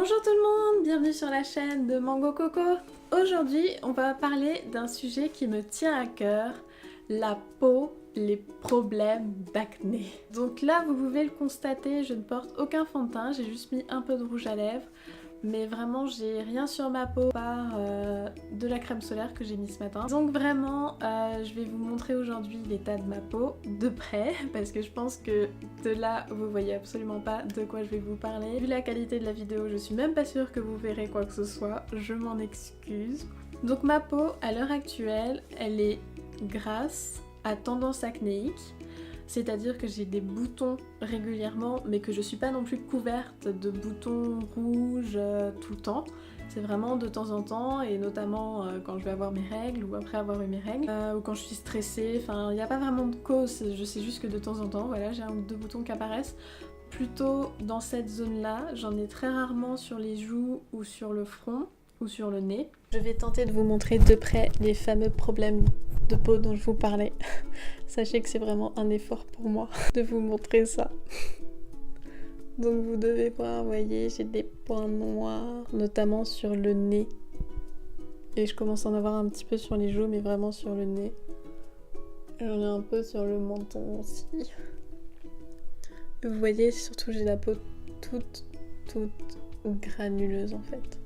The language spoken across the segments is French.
Bonjour tout le monde, bienvenue sur la chaîne de Mango Coco. Aujourd'hui, on va parler d'un sujet qui me tient à cœur, la peau, les problèmes d'acné. Donc là, vous pouvez le constater, je ne porte aucun fond de teint, j'ai juste mis un peu de rouge à lèvres. Mais vraiment, j'ai rien sur ma peau par de la crème solaire que j'ai mis ce matin. Donc vraiment, je vais vous montrer aujourd'hui l'état de ma peau de près parce que je pense que de là, vous voyez absolument pas de quoi je vais vous parler. Vu la qualité de la vidéo, je suis même pas sûre que vous verrez quoi que ce soit. Je m'en excuse. Donc ma peau, à l'heure actuelle, elle est grasse, à tendance acnéique. C'est-à-dire que j'ai des boutons régulièrement, mais que je suis pas non plus couverte de boutons rouges tout le temps. C'est vraiment de temps en temps, et notamment quand je vais avoir mes règles ou après avoir eu mes règles, ou quand je suis stressée. Enfin, il n'y a pas vraiment de cause, je sais juste que de temps en temps, voilà, j'ai un ou deux boutons qui apparaissent. Plutôt dans cette zone-là, j'en ai très rarement sur les joues ou sur le front ou sur le nez. Je vais tenter de vous montrer de près les fameux problèmes de peau dont je vous parlais. Sachez que c'est vraiment un effort pour moi de vous montrer ça. Donc vous devez voir, vous voyez, j'ai des points noirs, notamment sur le nez. Et je commence à en avoir un petit peu sur les joues, mais vraiment sur le nez. J'en ai un peu sur le menton aussi. Vous voyez, surtout j'ai la peau toute granuleuse en fait.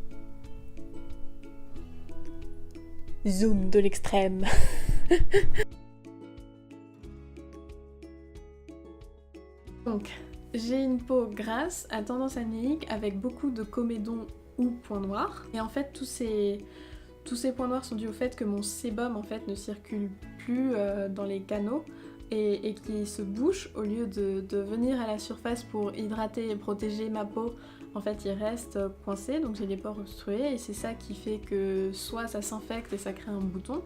Zoom de l'extrême. Donc, j'ai une peau grasse à tendance acnéique avec beaucoup de comédons ou points noirs. Et en fait, tous ces points noirs sont dus au fait que mon sébum en fait ne circule plus dans les canaux et qui se bouche au lieu de venir à la surface pour hydrater et protéger ma peau. En fait, il reste coincé, donc j'ai les pores obstrués et c'est ça qui fait que soit ça s'infecte et ça crée un bouton,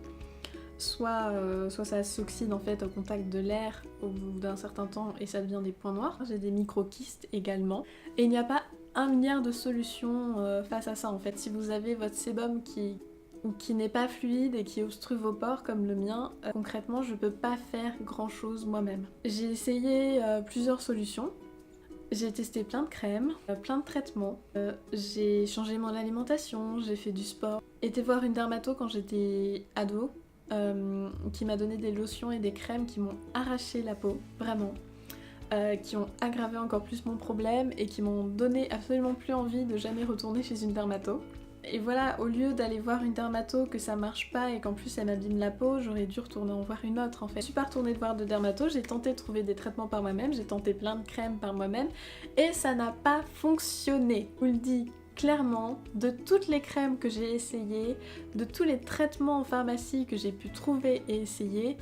soit ça s'oxyde en fait au contact de l'air au bout d'un certain temps et ça devient des points noirs. J'ai des micro-kystes également. Et il n'y a pas un milliard de solutions face à ça en fait. Si vous avez votre sébum qui n'est pas fluide et qui obstrue vos pores comme le mien, concrètement je peux pas faire grand chose moi-même. J'ai essayé plusieurs solutions. J'ai testé plein de crèmes, plein de traitements, j'ai changé mon alimentation, j'ai fait du sport. J'ai été voir une dermato quand j'étais ado, qui m'a donné des lotions et des crèmes qui m'ont arraché la peau, vraiment. Qui ont aggravé encore plus mon problème et qui m'ont donné absolument plus envie de jamais retourner chez une dermato. Et voilà, au lieu d'aller voir une dermato que ça marche pas et qu'en plus elle m'abîme la peau, j'aurais dû retourner en voir une autre en fait. Je suis pas retournée voir de dermato, j'ai tenté de trouver des traitements par moi-même, j'ai tenté plein de crèmes par moi-même et ça n'a pas fonctionné. Je vous le dis clairement, de toutes les crèmes que j'ai essayées, de tous les traitements en pharmacie que j'ai pu trouver et essayer,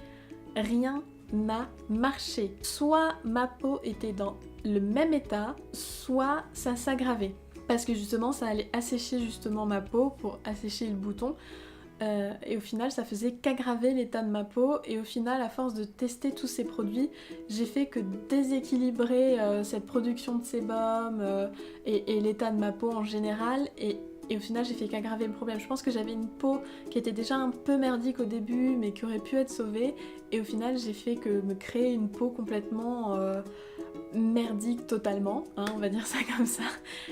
rien n'a marché. Soit ma peau était dans le même état, soit ça s'aggravait. Parce que justement ça allait assécher justement ma peau pour assécher le bouton et au final ça faisait qu'aggraver l'état de ma peau et au final à force de tester tous ces produits j'ai fait que déséquilibrer cette production de sébum et l'état de ma peau en général et au final j'ai fait qu'aggraver le problème. Je pense que j'avais une peau qui était déjà un peu merdique au début mais qui aurait pu être sauvée et au final j'ai fait que me créer une peau complètement merdique totalement, hein, on va dire ça comme ça,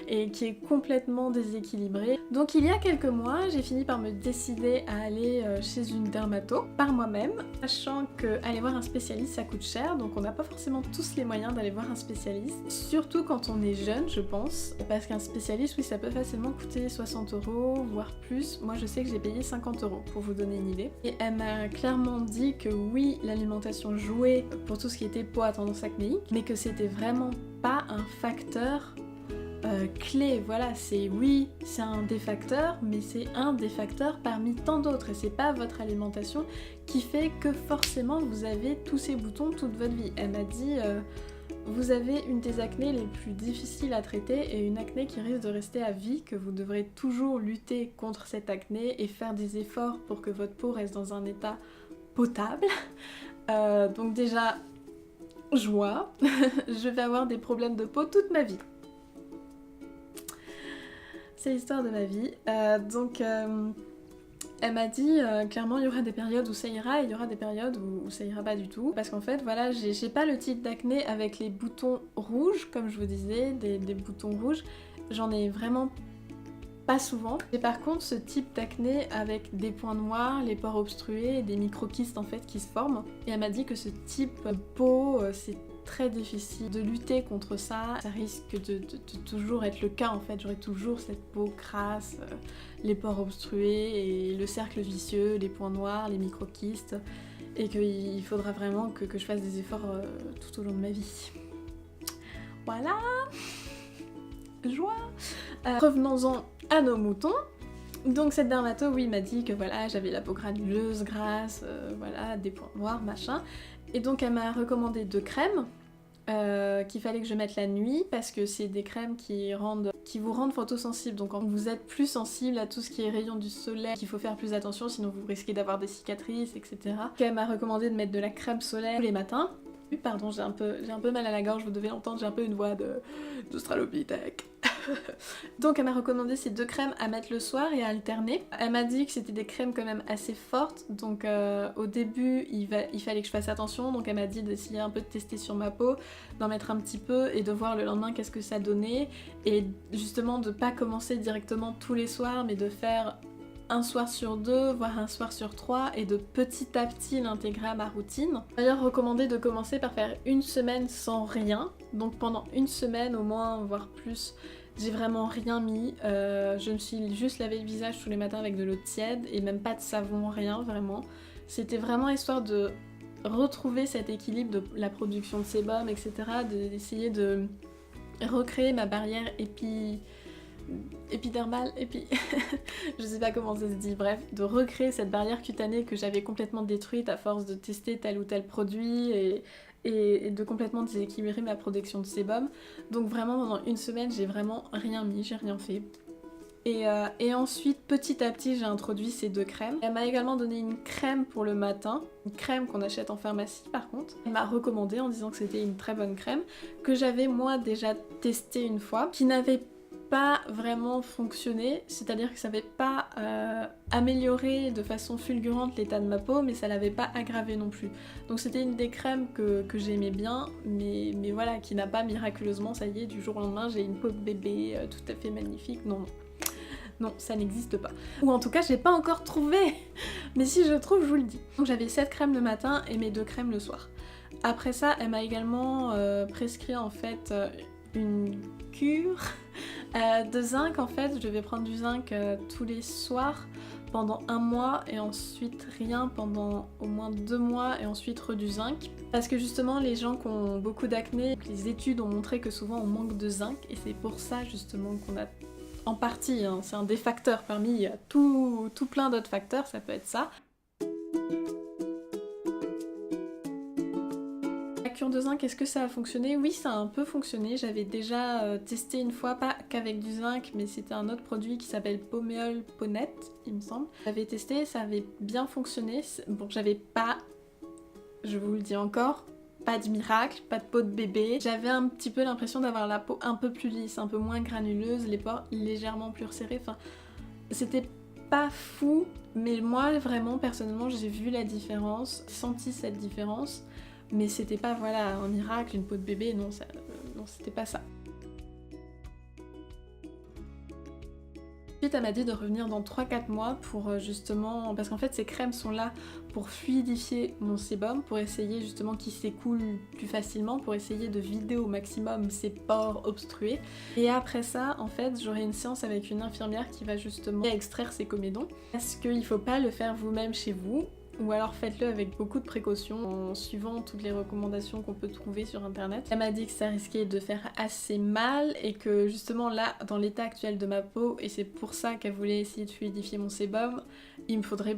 et qui est complètement déséquilibrée. Donc il y a quelques mois, j'ai fini par me décider à aller chez une dermato par moi-même, sachant que aller voir un spécialiste ça coûte cher, donc on n'a pas forcément tous les moyens d'aller voir un spécialiste, surtout quand on est jeune je pense, parce qu'un spécialiste oui ça peut facilement coûter 60 €, voire plus. Moi je sais que j'ai payé 50 € pour vous donner une idée. Et elle m'a clairement dit que oui, l'alimentation jouait pour tout ce qui était peau à tendance acnéique, mais que c'était vraiment pas un facteur clé. Voilà, c'est un des facteurs, mais c'est un des facteurs parmi tant d'autres et c'est pas votre alimentation qui fait que forcément vous avez tous ces boutons toute votre vie. Elle m'a dit vous avez une des acnés les plus difficiles à traiter et une acné qui risque de rester à vie, que vous devrez toujours lutter contre cette acné et faire des efforts pour que votre peau reste dans un état potable. Donc déjà joie, je vais avoir des problèmes de peau toute ma vie. C'est l'histoire de ma vie. Elle m'a dit clairement il y aura des périodes où ça ira et il y aura des périodes où ça ira pas du tout. Parce qu'en fait voilà, j'ai pas le type d'acné avec les boutons rouges, comme je vous disais, des boutons rouges. j'en ai vraiment pas souvent. Et par contre ce type d'acné avec des points noirs, les pores obstrués et des microkystes en fait qui se forment. Et elle m'a dit que ce type de peau c'est très difficile de lutter contre ça. Ça risque de toujours être le cas en fait. J'aurai toujours cette peau crasse, les pores obstrués et le cercle vicieux, les points noirs, les microkystes. Et qu'il faudra vraiment que je fasse des efforts tout au long de ma vie. Voilà. Joie. Revenons-en à nos moutons. Donc cette dermato, oui, m'a dit que voilà, j'avais la peau granuleuse, grasse, voilà, des points noirs, machin. Et donc elle m'a recommandé 2 crèmes qu'il fallait que je mette la nuit parce que c'est des crèmes qui vous rendent photosensible. Donc quand vous êtes plus sensible à tout ce qui est rayons du soleil, il faut faire plus attention sinon vous risquez d'avoir des cicatrices, etc. Donc elle m'a recommandé de mettre de la crème solaire tous les matins. Pardon, j'ai un peu mal à la gorge, vous devez l'entendre, j'ai un peu une voix d'Australopithèque. Donc elle m'a recommandé ces 2 crèmes à mettre le soir et à alterner. Elle m'a dit que c'était des crèmes quand même assez fortes, donc au début il fallait que je fasse attention, donc elle m'a dit d'essayer un peu de tester sur ma peau, d'en mettre un petit peu et de voir le lendemain qu'est-ce que ça donnait, et justement de pas commencer directement tous les soirs mais de faire un soir sur 2, voire un soir sur 3, et de petit à petit l'intégrer à ma routine. D'ailleurs recommandé de commencer par faire une semaine sans rien, donc pendant une semaine au moins, voire plus, j'ai vraiment rien mis. Je me suis juste lavé le visage tous les matins avec de l'eau tiède et même pas de savon, rien vraiment. C'était vraiment histoire de retrouver cet équilibre de la production de sébum, etc. D'essayer de recréer ma barrière épidermale, je sais pas comment ça se dit, bref, de recréer cette barrière cutanée que j'avais complètement détruite à force de tester tel ou tel produit et de complètement déséquilibrer ma production de sébum. Donc vraiment pendant une semaine j'ai vraiment rien mis, j'ai rien fait. Et ensuite petit à petit j'ai introduit ces 2 crèmes. Elle m'a également donné une crème pour le matin, une crème qu'on achète en pharmacie par contre. Elle m'a recommandé en disant que c'était une très bonne crème, que j'avais moi déjà testée une fois, qui n'avait pas vraiment fonctionné, c'est-à-dire que ça n'avait pas amélioré de façon fulgurante l'état de ma peau, mais ça l'avait pas aggravé non plus. Donc c'était une des crèmes que j'aimais bien, mais voilà, qui n'a pas miraculeusement, ça y est, du jour au lendemain, j'ai une peau de bébé tout à fait magnifique. Non, non, ça n'existe pas. Ou en tout cas, je l'ai pas encore trouvé. Mais si je trouve, je vous le dis. Donc j'avais 7 crèmes le matin et mes 2 crèmes le soir. Après ça, elle m'a également prescrit en fait une cure de zinc. En fait, je devais prendre du zinc tous les soirs pendant 1 mois et ensuite rien pendant au moins 2 mois et ensuite du zinc. Parce que justement, les gens qui ont beaucoup d'acné, les études ont montré que souvent on manque de zinc et c'est pour ça justement qu'on a en partie, hein, c'est un des facteurs parmi tout plein d'autres facteurs, ça peut être ça. La cure de zinc, est-ce que ça a fonctionné? Oui, ça a un peu fonctionné. J'avais déjà testé une fois, pas qu'avec du zinc, mais c'était un autre produit qui s'appelle Poméol Ponette, il me semble. J'avais testé, ça avait bien fonctionné. Bon, j'avais pas, je vous le dis encore, pas de miracle, pas de peau de bébé. J'avais un petit peu l'impression d'avoir la peau un peu plus lisse, un peu moins granuleuse, les pores légèrement plus resserrés. Enfin, c'était pas fou, mais moi vraiment personnellement j'ai vu la différence, senti cette différence, mais c'était pas voilà un miracle, une peau de bébé, non, non c'était pas ça. Ensuite, elle m'a dit de revenir dans 3-4 mois pour justement... Parce qu'en fait, ces crèmes sont là pour fluidifier mon sébum, pour essayer justement qu'il s'écoule plus facilement, pour essayer de vider au maximum ces pores obstrués. Et après ça, en fait, j'aurai une séance avec une infirmière qui va justement extraire ces comédons. Parce qu'il faut pas le faire vous-même chez vous, ou alors faites-le avec beaucoup de précautions en suivant toutes les recommandations qu'on peut trouver sur internet. Elle m'a dit que ça risquait de faire assez mal et que justement là, dans l'état actuel de ma peau, et c'est pour ça qu'elle voulait essayer de fluidifier mon sébum, il me faudrait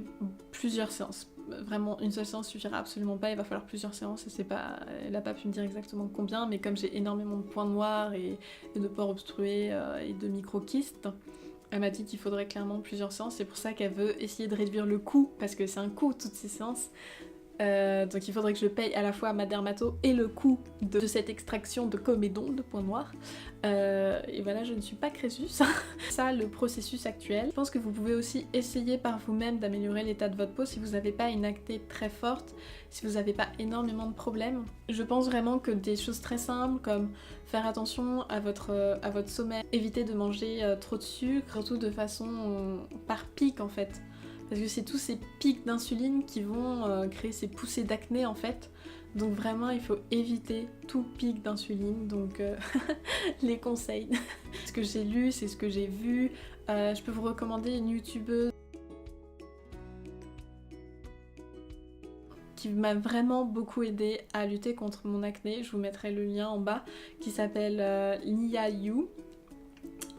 plusieurs séances. Vraiment, une seule séance suffira absolument pas, il va falloir plusieurs séances et c'est pas... Elle a pas pu me dire exactement combien, mais comme j'ai énormément de points noirs et de pores obstrués et de microkystes, elle m'a dit qu'il faudrait clairement plusieurs séances, c'est pour ça qu'elle veut essayer de réduire le coût, parce que c'est un coût toutes ces séances, Donc il faudrait que je paye à la fois ma dermato et le coût de cette extraction de comédon de points noirs. Et voilà, je ne suis pas Crésus. Ça, le processus actuel. Je pense que vous pouvez aussi essayer par vous-même d'améliorer l'état de votre peau si vous n'avez pas une acné très forte, si vous n'avez pas énormément de problèmes. Je pense vraiment que des choses très simples comme faire attention à votre sommeil, éviter de manger trop de sucre, surtout de façon par pic en fait. Parce que c'est tous ces pics d'insuline qui vont créer ces poussées d'acné en fait. Donc vraiment il faut éviter tout pic d'insuline. Donc les conseils. Ce que j'ai lu, c'est ce que j'ai vu. Je peux vous recommander une youtubeuse qui m'a vraiment beaucoup aidé à lutter contre mon acné. Je vous mettrai le lien en bas, qui s'appelle Lia Yu.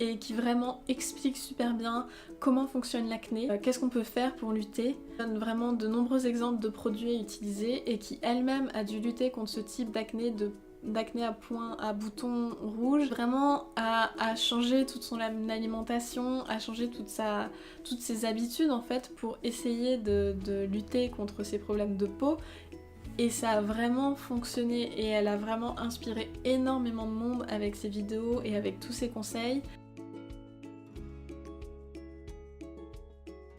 Et qui vraiment explique super bien comment fonctionne l'acné, qu'est-ce qu'on peut faire pour lutter. Elle donne vraiment de nombreux exemples de produits à utiliser et qui elle-même a dû lutter contre ce type d'acné, d'acné à points, à boutons rouges, vraiment à changer toute son alimentation, à changer toutes ses habitudes en fait pour essayer de lutter contre ces problèmes de peau. Et ça a vraiment fonctionné et elle a vraiment inspiré énormément de monde avec ses vidéos et avec tous ses conseils.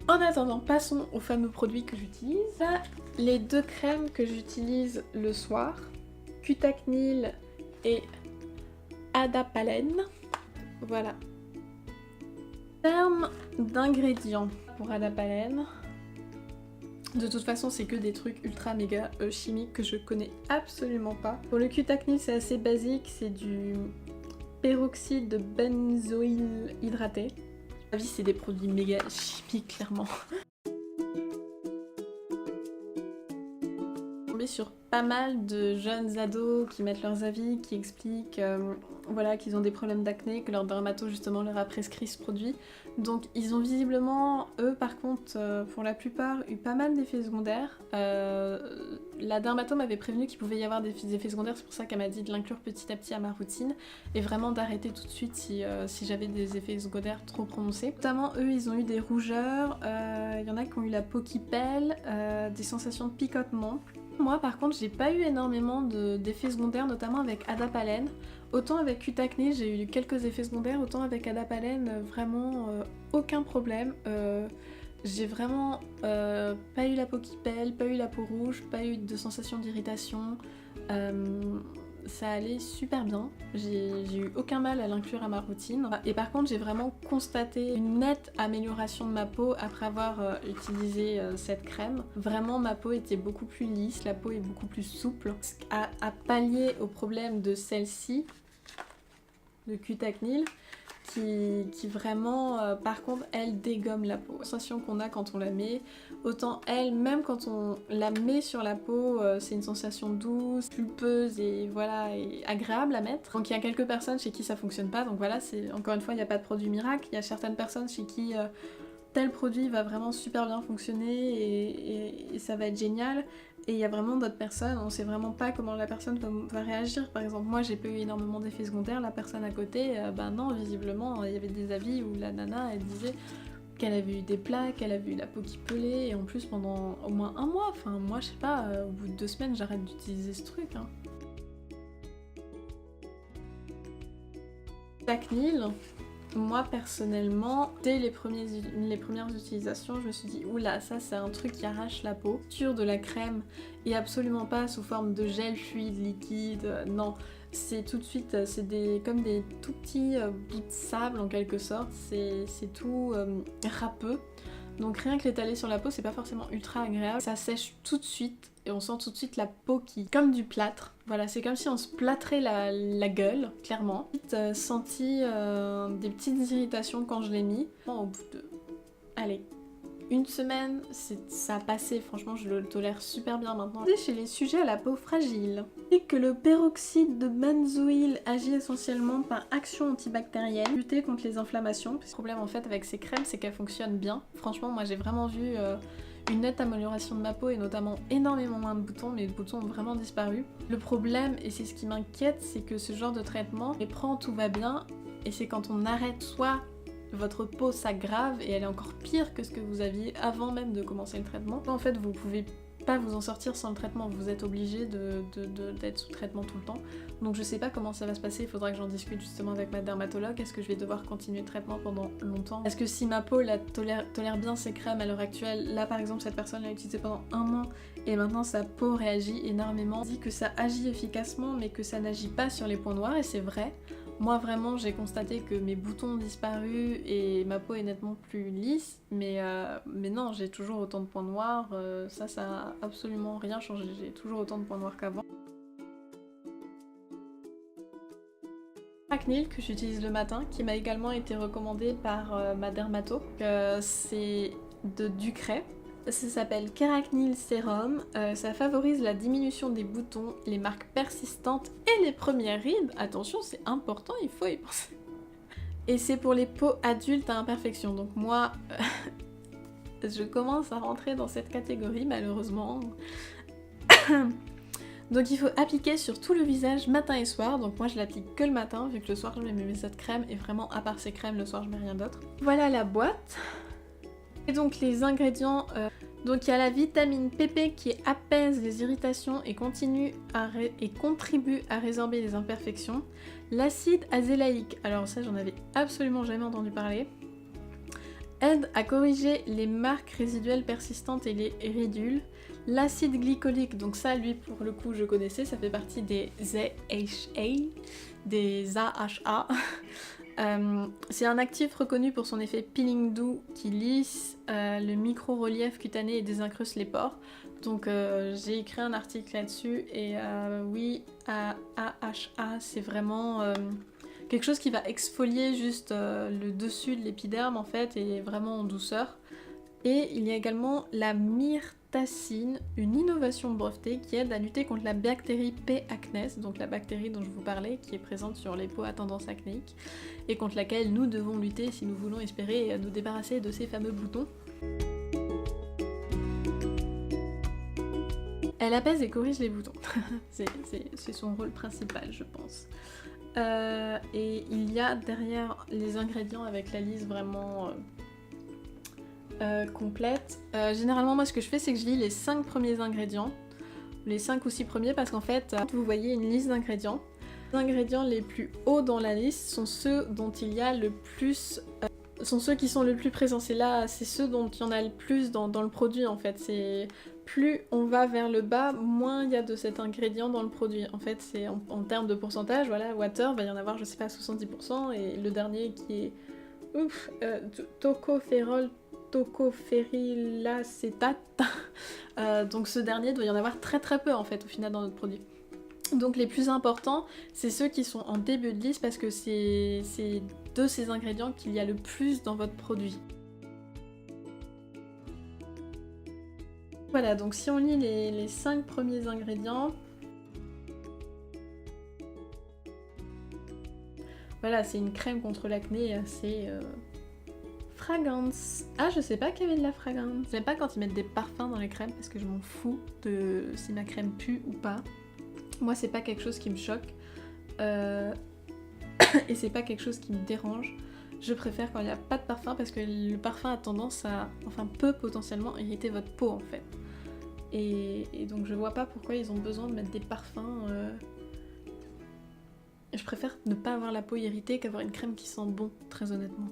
En attendant, passons aux fameux produits que j'utilise. Les deux crèmes que j'utilise le soir, Cutacnil et Adapalène. Voilà. En termes d'ingrédients pour Adapalène, de toute façon, c'est que des trucs ultra méga chimiques que je connais absolument pas. Pour le Cutacnil, c'est assez basique, c'est du peroxyde de benzoyle hydraté. À mon avis, c'est des produits méga chimiques, clairement. Tombé sur pas mal de jeunes ados qui mettent leurs avis, qui expliquent voilà, qu'ils ont des problèmes d'acné, que leur dermato justement leur a prescrit ce produit. Donc ils ont visiblement, eux par contre, pour la plupart, eu pas mal d'effets secondaires. La dermato m'avait prévenu qu'il pouvait y avoir des effets secondaires, c'est pour ça qu'elle m'a dit de l'inclure petit à petit à ma routine et vraiment d'arrêter tout de suite si j'avais des effets secondaires trop prononcés. Notamment eux, ils ont eu des rougeurs, il y en a qui ont eu la peau qui pèle, des sensations de picotement. Moi par contre j'ai pas eu énormément d'effets secondaires, notamment avec Adapalène. Autant avec Cutacnil j'ai eu quelques effets secondaires, autant avec Adapalène vraiment aucun problème. J'ai vraiment pas eu la peau qui pèle, pas eu la peau rouge, pas eu de sensation d'irritation. Ça allait super bien, j'ai eu aucun mal à l'inclure à ma routine. Et par contre j'ai vraiment constaté une nette amélioration de ma peau après avoir utilisé cette crème. Vraiment ma peau était beaucoup plus lisse, la peau est beaucoup plus souple. À pallier au problème de celle-ci, de Cutacnil, qui vraiment, par contre, elle dégomme la peau. La sensation qu'on a quand on la met, autant elle, même quand on la met sur la peau, c'est une sensation douce, pulpeuse et voilà, et agréable à mettre. Donc il y a quelques personnes chez qui ça fonctionne pas, donc voilà, encore une fois, il n'y a pas de produit miracle. Il y a certaines personnes chez qui tel produit va vraiment super bien fonctionner et ça va être génial. Et il y a vraiment d'autres personnes, on sait vraiment pas comment la personne va réagir. Par exemple, moi j'ai pas eu énormément d'effets secondaires, la personne à côté, ben non, visiblement, il y avait des avis où la nana, elle disait qu'elle avait eu des plaques, qu'elle avait eu la peau qui pelait, et en plus pendant au moins un mois, enfin moi je sais pas, au bout de 2 semaines j'arrête d'utiliser ce truc. Cutacnil, moi personnellement, dès les premières utilisations, je me suis dit oula, ça c'est un truc qui arrache la peau. Sur de la crème et absolument pas sous forme de gel fluide liquide, non. C'est tout de suite, c'est comme des tout petits bouts de sable en quelque sorte, c'est tout râpeux. Donc rien que l'étaler sur la peau, c'est pas forcément ultra agréable. Ça sèche tout de suite et on sent tout de suite la peau qui... comme du plâtre. Voilà, c'est comme si on se plâtrait la gueule, clairement. J'ai senti des petites irritations quand je l'ai mis. Au bout de... allez, 1 semaine, ça a passé, franchement je le tolère super bien maintenant. Chez les sujets à la peau fragile, et que le peroxyde de benzoyle agit essentiellement par action antibactérienne, lutter contre les inflammations. Le problème en fait avec ces crèmes, c'est qu'elles fonctionnent bien. Franchement, moi j'ai vraiment vu une nette amélioration de ma peau et notamment énormément moins de boutons, mes boutons ont vraiment disparu. Le problème, et c'est ce qui m'inquiète, c'est que ce genre de traitement, les prend, tout va bien, et c'est quand on arrête soit votre peau s'aggrave et elle est encore pire que ce que vous aviez avant même de commencer le traitement. En fait, vous pouvez pas vous en sortir sans le traitement, vous êtes obligé d'être sous traitement tout le temps. Donc je sais pas comment ça va se passer, il faudra que j'en discute justement avec ma dermatologue. Est-ce que je vais devoir continuer le traitement pendant longtemps? Est-ce que si ma peau tolère bien ces crèmes à l'heure actuelle, là par exemple cette personne l'a utilisé pendant 1 an et maintenant sa peau réagit énormément, on dit que ça agit efficacement mais que ça n'agit pas sur les points noirs et c'est vrai. Moi vraiment j'ai constaté que mes boutons ont disparu et ma peau est nettement plus lisse, mais non, j'ai toujours autant de points noirs, ça a absolument rien changé, j'ai toujours autant de points noirs qu'avant. Caracnil que j'utilise le matin, qui m'a également été recommandé par ma dermato, c'est de Ducray. Ça s'appelle Caracnil Sérum, ça favorise la diminution des boutons, les marques persistantes et les premières rides. Attention, c'est important, il faut y penser. Et c'est pour les peaux adultes à imperfection, donc moi, je commence à rentrer dans cette catégorie malheureusement. Donc il faut appliquer sur tout le visage matin et soir, donc moi je l'applique que le matin vu que le soir je mets mes autres crèmes et vraiment à part ces crèmes le soir je mets rien d'autre. Voilà la boîte. Et donc les ingrédients, donc il y a la vitamine PP qui apaise les irritations et contribue à résorber les imperfections. L'acide azélaïque, alors ça j'en avais absolument jamais entendu parler, aide à corriger les marques résiduelles persistantes et les ridules. L'acide glycolique, donc ça lui pour le coup je connaissais, ça fait partie des AHA. C'est un actif reconnu pour son effet peeling doux qui lisse le micro-relief cutané et désincruste les pores. Donc j'ai écrit un article là-dessus et oui, AHA c'est vraiment quelque chose qui va exfolier juste le dessus de l'épiderme en fait et vraiment en douceur. Et il y a également la myrtacine, une innovation brevetée qui aide à lutter contre la bactérie P. acnes, donc la bactérie dont je vous parlais, qui est présente sur les peaux à tendance acnéique, et contre laquelle nous devons lutter si nous voulons espérer nous débarrasser de ces fameux boutons. Elle apaise et corrige les boutons, c'est son rôle principal je pense. Et il y a derrière les ingrédients avec la liste vraiment... complète. Généralement moi ce que je fais c'est que je lis les 5 premiers ingrédients, les 5 ou 6 premiers parce qu'en fait vous voyez une liste d'ingrédients. Les ingrédients les plus hauts dans la liste sont ceux dont il y a le plus... sont ceux qui sont le plus présents, c'est ceux dont il y en a le plus dans le produit en fait. C'est plus on va vers le bas, moins il y a de cet ingrédient dans le produit. En fait c'est en termes de pourcentage, voilà, water va y en avoir je sais pas 70% et le dernier qui est tocophérilacétate. Donc ce dernier doit y en avoir très très peu en fait au final dans notre produit. Donc les plus importants, c'est ceux qui sont en début de liste parce que c'est de ces ingrédients qu'il y a le plus dans votre produit. Voilà, donc si on lit les 5 premiers ingrédients, voilà, c'est une crème contre l'acné assez... Fragrance. Ah, je sais pas qu'il y avait de la fragrance. J'aime pas quand ils mettent des parfums dans les crèmes parce que je m'en fous de si ma crème pue ou pas. Moi, c'est pas quelque chose qui me choque. Et c'est pas quelque chose qui me dérange. Je préfère quand il n'y a pas de parfum parce que le parfum a tendance à... enfin, peut potentiellement irriter votre peau en fait. Et donc je vois pas pourquoi ils ont besoin de mettre des parfums. Je préfère ne pas avoir la peau irritée qu'avoir une crème qui sent bon, très honnêtement.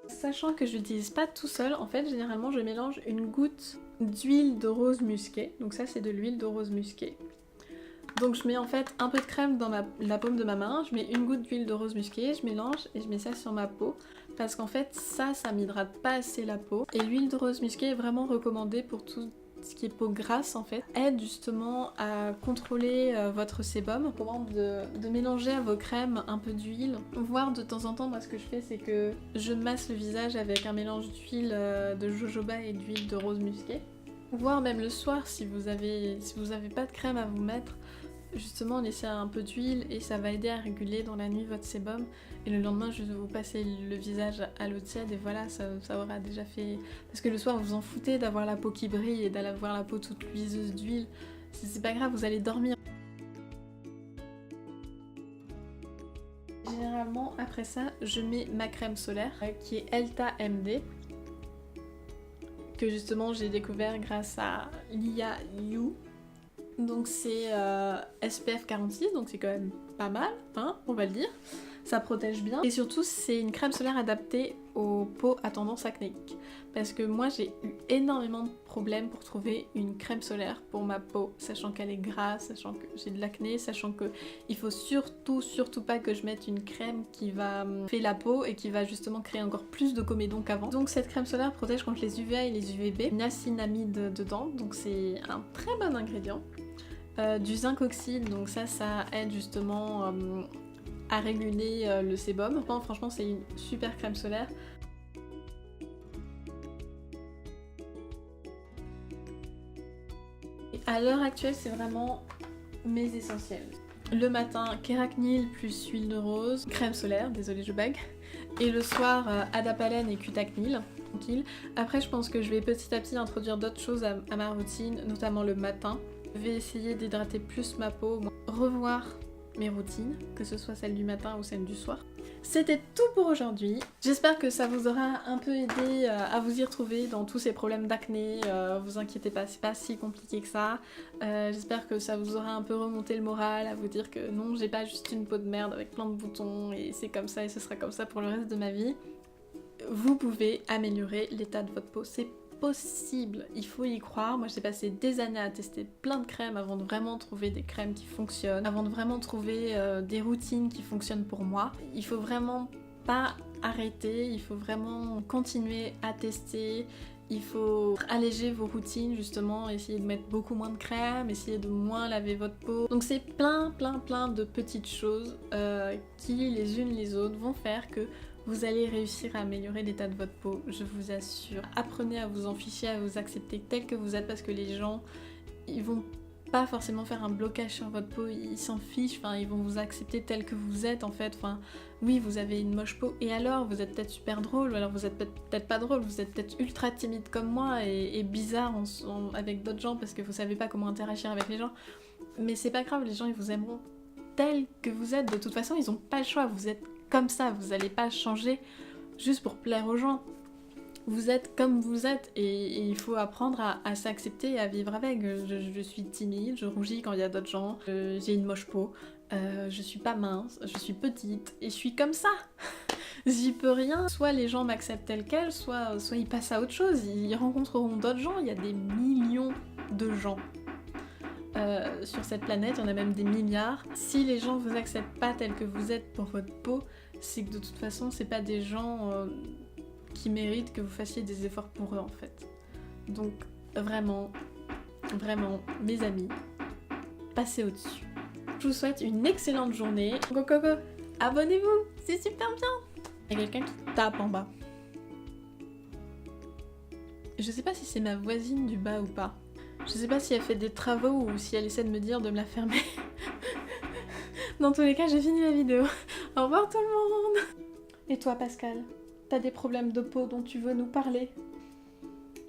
Sachant que je l'utilise pas tout seul, en fait généralement je mélange une goutte d'huile de rose musquée, donc ça c'est de l'huile de rose musquée. Donc je mets en fait un peu de crème dans la paume de ma main, je mets une goutte d'huile de rose musquée, je mélange et je mets ça sur ma peau parce qu'en fait ça m'hydrate pas assez la peau. Et l'huile de rose musquée est vraiment recommandée pour tout ce qui est peau grasse en fait, aide justement à contrôler votre sébum. Je recommande de mélanger à vos crèmes un peu d'huile, voire de temps en temps moi ce que je fais c'est que je masse le visage avec un mélange d'huile de jojoba et d'huile de rose musquée. Voire même le soir si vous avez pas de crème à vous mettre, justement laissez un peu d'huile et ça va aider à réguler dans la nuit votre sébum et le lendemain juste vous passez le visage à l'eau tiède et voilà ça aura déjà fait... Parce que le soir vous vous en foutez d'avoir la peau qui brille et d'avoir la peau toute luiseuse d'huile, c'est pas grave, vous allez dormir. Généralement après ça je mets ma crème solaire qui est Elta MD. que justement j'ai découvert grâce à Lia You. Donc c'est SPF 46, donc c'est quand même pas mal, hein, on va le dire. Ça protège bien. Et surtout, c'est une crème solaire adaptée aux peaux à tendance acnéique. Parce que moi, j'ai eu énormément de problèmes pour trouver une crème solaire pour ma peau, sachant qu'elle est grasse, sachant que j'ai de l'acné, sachant que il faut surtout pas que je mette une crème qui va faire la peau et qui va justement créer encore plus de comédon qu'avant. Donc cette crème solaire protège contre les UVA et les UVB. Niacinamide dedans, donc c'est un très bon ingrédient. Du zinc oxyde, donc ça aide justement à réguler le sébum. Franchement, c'est une super crème solaire. Et à l'heure actuelle, c'est vraiment mes essentiels. Le matin, Kéracnil plus huile de rose, crème solaire, désolée je bague. Et le soir, Adapalène et Cutacnil, tranquille. Après, je pense que je vais petit à petit introduire d'autres choses à ma routine, notamment le matin. Je vais essayer d'hydrater plus ma peau, revoir mes routines, que ce soit celle du matin ou celle du soir. C'était tout pour aujourd'hui. J'espère que ça vous aura un peu aidé à vous y retrouver dans tous ces problèmes d'acné. Vous inquiétez pas, c'est pas si compliqué que ça. J'espère que ça vous aura un peu remonté le moral, à vous dire que non, j'ai pas juste une peau de merde avec plein de boutons et c'est comme ça et ce sera comme ça pour le reste de ma vie. Vous pouvez améliorer l'état de votre peau, c'est possible, il faut y croire. Moi j'ai passé des années à tester plein de crèmes avant de vraiment trouver des crèmes qui fonctionnent, avant de vraiment trouver des routines qui fonctionnent pour moi. Il faut vraiment pas arrêter, il faut vraiment continuer à tester, il faut alléger vos routines justement, essayer de mettre beaucoup moins de crème, essayer de moins laver votre peau. Donc c'est plein de petites choses qui les unes les autres vont faire que vous allez réussir à améliorer l'état de votre peau, je vous assure. Apprenez à vous en ficher, à vous accepter tel que vous êtes parce que les gens, ils vont pas forcément faire un blocage sur votre peau, ils s'en fichent, enfin ils vont vous accepter tel que vous êtes en fait. Enfin oui, vous avez une moche peau et alors vous êtes peut-être super drôle, ou alors vous êtes peut-être pas drôle, vous êtes peut-être ultra timide comme moi et bizarre avec d'autres gens parce que vous savez pas comment interagir avec les gens. Mais c'est pas grave, les gens ils vous aimeront tel que vous êtes. De toute façon, ils ont pas le choix, vous êtes comme ça, vous allez pas changer juste pour plaire aux gens. Vous êtes comme vous êtes et il faut apprendre à s'accepter et à vivre avec. Je suis timide, je rougis quand il y a d'autres gens, j'ai une moche peau, je suis pas mince, je suis petite et je suis comme ça. J'y peux rien. Soit les gens m'acceptent tel quel, soit ils passent à autre chose, ils rencontreront d'autres gens. Il y a des millions de gens sur cette planète, il y en a même des milliards. Si les gens vous acceptent pas tel que vous êtes pour votre peau, c'est que de toute façon c'est pas des gens qui méritent que vous fassiez des efforts pour eux en fait. Donc vraiment, mes amis, passez au-dessus. Je vous souhaite une excellente journée. Go, abonnez-vous, c'est super bien. Il y a quelqu'un qui tape en bas. Je sais pas si c'est ma voisine du bas ou pas. Je sais pas si elle fait des travaux ou si elle essaie de me dire de me la fermer. Dans tous les cas, j'ai fini la vidéo. Au revoir tout le monde. Et toi Pascal, t'as des problèmes de peau dont tu veux nous parler?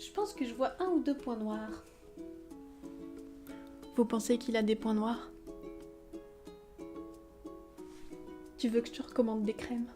Je pense que je vois 1 ou 2 points noirs. Vous pensez qu'il a des points noirs? Tu veux que je te recommande des crèmes?